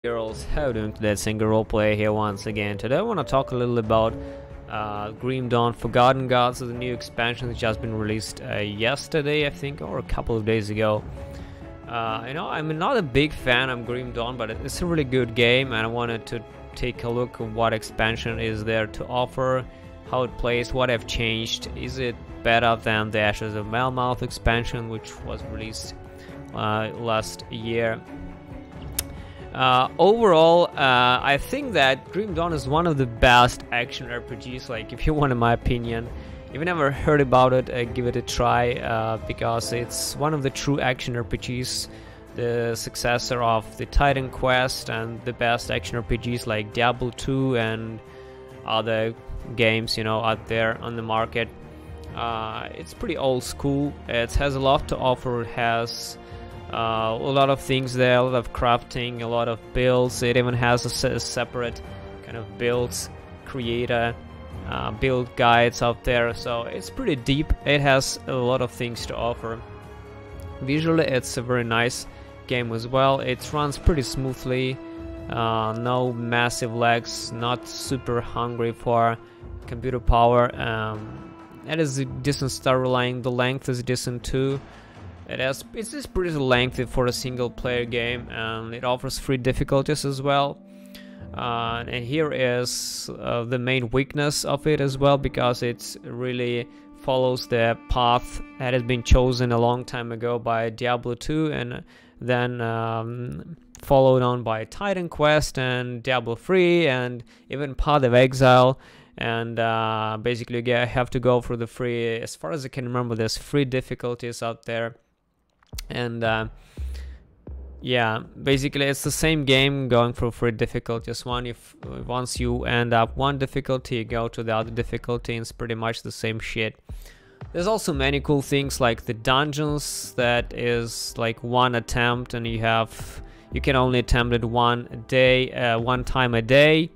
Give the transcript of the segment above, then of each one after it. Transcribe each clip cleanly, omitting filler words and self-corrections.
Girls, how you doing today? Single roleplay here once again. Today I want to talk a little about Grim Dawn Forgotten Gods, the new expansion that's just been released yesterday, I think, or a couple of days ago. I'm not a big fan of Grim Dawn, but it's a really good game, and I wanted to take a look at what expansion is there to offer, how it plays, what have changed. Is it better than the Ashes of Melmouth expansion, which was released last year? Overall, I think that Grim Dawn is one of the best action RPGs, like, if you want my opinion. If you never heard about it, give it a try, because it's one of the true action RPGs, the successor of the Titan Quest and the best action RPGs like Diablo 2 and other games, out there on the market. It's pretty old school. It has a lot to offer. It has a lot of things there, a lot of crafting, a lot of builds. It even has a separate kind of builds creator, build guides out there, so it's pretty deep. It has a lot of things to offer. Visually, it's a very nice game as well. It runs pretty smoothly, no massive lags, not super hungry for computer power. It is a decent storyline. The length is decent too. It's just pretty lengthy for a single player game, and it offers free difficulties as well. And here is the main weakness of it as well, because it really follows the path that has been chosen a long time ago by Diablo 2, and then followed on by Titan Quest and Diablo 3 and even Path of Exile. And basically you have to go for the free, as far as I can remember, there's free difficulties out there. And yeah, basically it's the same game going for free difficulties. Once you end up one difficulty, you go to the other difficulty, and it's pretty much the same shit. There's also many cool things like the dungeons, that is like one attempt, and you can only attempt it one time a day,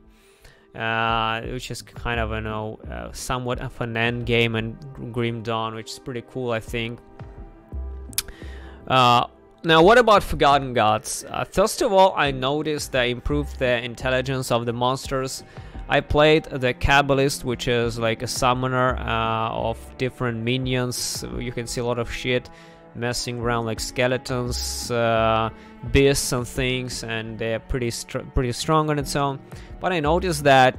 which is kind of somewhat of an end game in Grim Dawn, which is pretty cool, I think. Now, what about Forgotten Gods? First of all, I noticed they improved the intelligence of the monsters. I played the Cabalist, which is like a summoner of different minions. You can see a lot of shit messing around, like skeletons, beasts and things, and they're pretty strong on its own. But I noticed that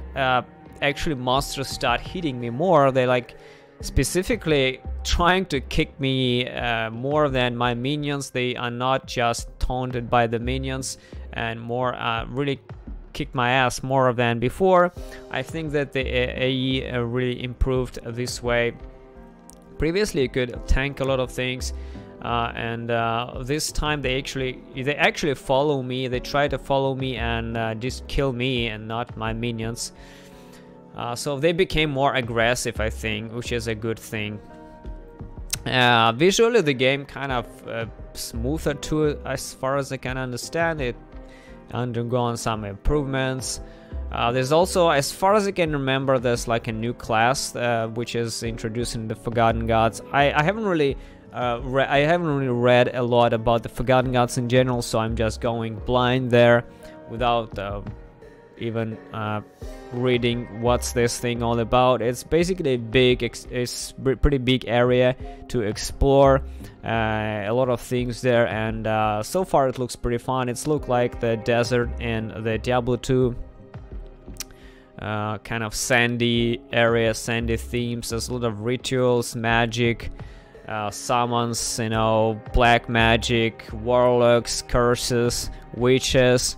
actually monsters start hitting me more. They like specifically trying to kick me more than my minions. They are not just taunted by the minions, and more really kick my ass more than before. I think that the AE really improved this way. Previously you could tank a lot of things, and this time they actually follow me. They try to follow me and just kill me and not my minions. So they became more aggressive, I think, which is a good thing. Visually, the game kind of smoother too, as far as I can understand. It undergone some improvements. There's also, as far as I can remember, there's like a new class which is introduced in the Forgotten Gods. I haven't really read a lot about the Forgotten Gods in general, so I'm just going blind there without even reading what's this thing all about. It's basically it's pretty big area to explore, a lot of things there, and so far it looks pretty fun. It's looked like the desert in the Diablo 2, kind of sandy area, sandy themes. There's a lot of rituals, magic, summons, black magic, warlocks, curses, witches.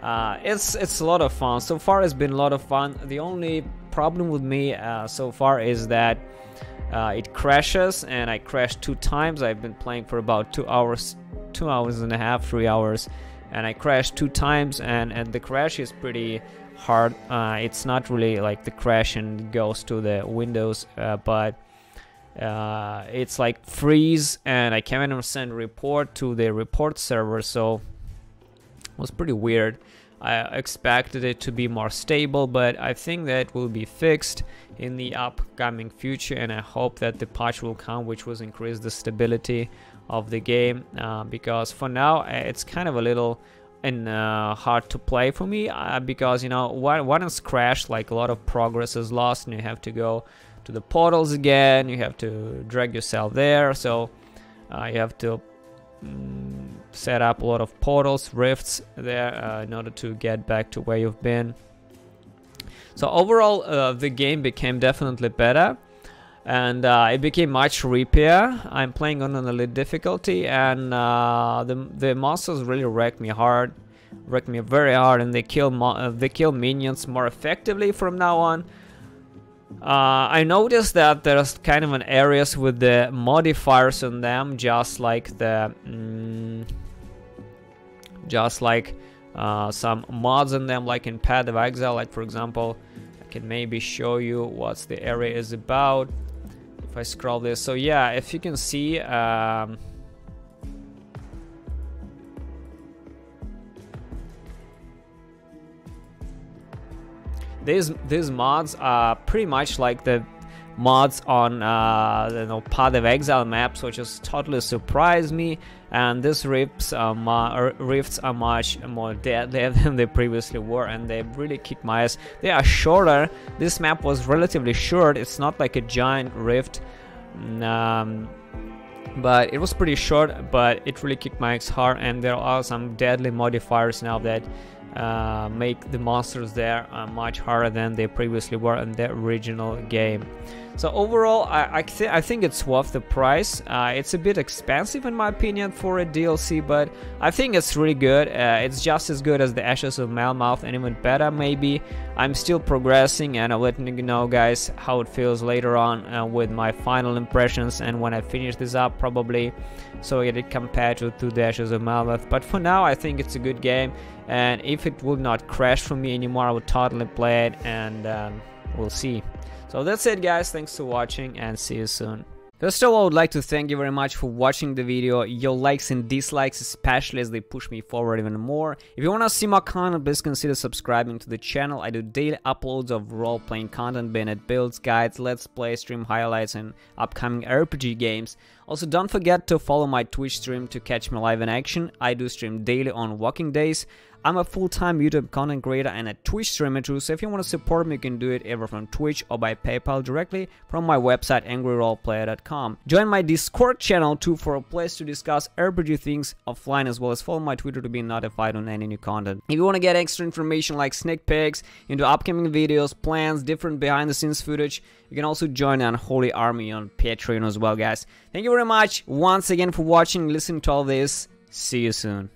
It's a lot of fun. So far it's been a lot of fun. The only problem with me so far is that it crashes, and I crashed 2 times. I've been playing for about 2 hours and a half, 3 hours, and I crashed 2 times, and the crash is pretty hard. It's not really like the crash and goes to the windows, but it's like freeze, and I can't even send a report to the report server, so it was pretty weird. I expected it to be more stable, but I think that will be fixed in the upcoming future, and I hope that the patch will come which will increase the stability of the game, because for now it's kind of a little hard to play for me because, you know, when it's crashed, like a lot of progress is lost and you have to go to the portals again, you have to drag yourself there, so you have to set up a lot of portals, rifts there in order to get back to where you've been. So overall the game became definitely better, and it became much rippier. I'm playing on an elite difficulty, and the monsters really wrecked me very hard, and they kill minions more effectively from now on. I noticed that there's kind of an areas with the modifiers on them, just like the some mods in them, like in Path of Exile. Like for example, I can maybe show you what the area is about if I scroll this. So yeah, if you can see, these mods are pretty much like the mods on the Path of Exile maps, which has totally surprised me. And these rifts are much more deadlier than they previously were, and they really kick my ass. They are shorter. This map was relatively short. It's not like a giant rift, but it was pretty short, but it really kicked my ass hard. And there are some deadly modifiers now that make the monsters there much harder than they previously were in the original game. So overall, I think it's worth the price. It's a bit expensive in my opinion for a DLC, but I think it's really good. It's just as good as the Ashes of Melmoth, and even better maybe. I'm still progressing, and I'll let you know, guys, how it feels later on with my final impressions, and when I finish this up probably, so I get it compared to the Ashes of Melmoth. But for now, I think it's a good game, and if it would not crash for me anymore, I would totally play it, and we'll see. So that's it, guys. Thanks for watching, and see you soon. First of all, I would like to thank you very much for watching the video. Your likes and dislikes, especially, as they push me forward even more. If you want to see more content, please consider subscribing to the channel. I do daily uploads of role-playing content, being it builds, guides, let's play, stream highlights, and upcoming RPG games. Also, don't forget to follow my Twitch stream to catch me live in action. I do stream daily on working days. I'm a full-time YouTube content creator and a Twitch streamer too, so if you want to support me, you can do it either from Twitch or by PayPal directly from my website angryroleplayer.com. Join my Discord channel too for a place to discuss RPG things offline, as well as follow my Twitter to be notified on any new content. If you want to get extra information like sneak peeks into upcoming videos, plans, different behind-the-scenes footage, you can also join the Unholy Army on Patreon as well, guys. Thank you very much once again for watching and listening to all this. See you soon.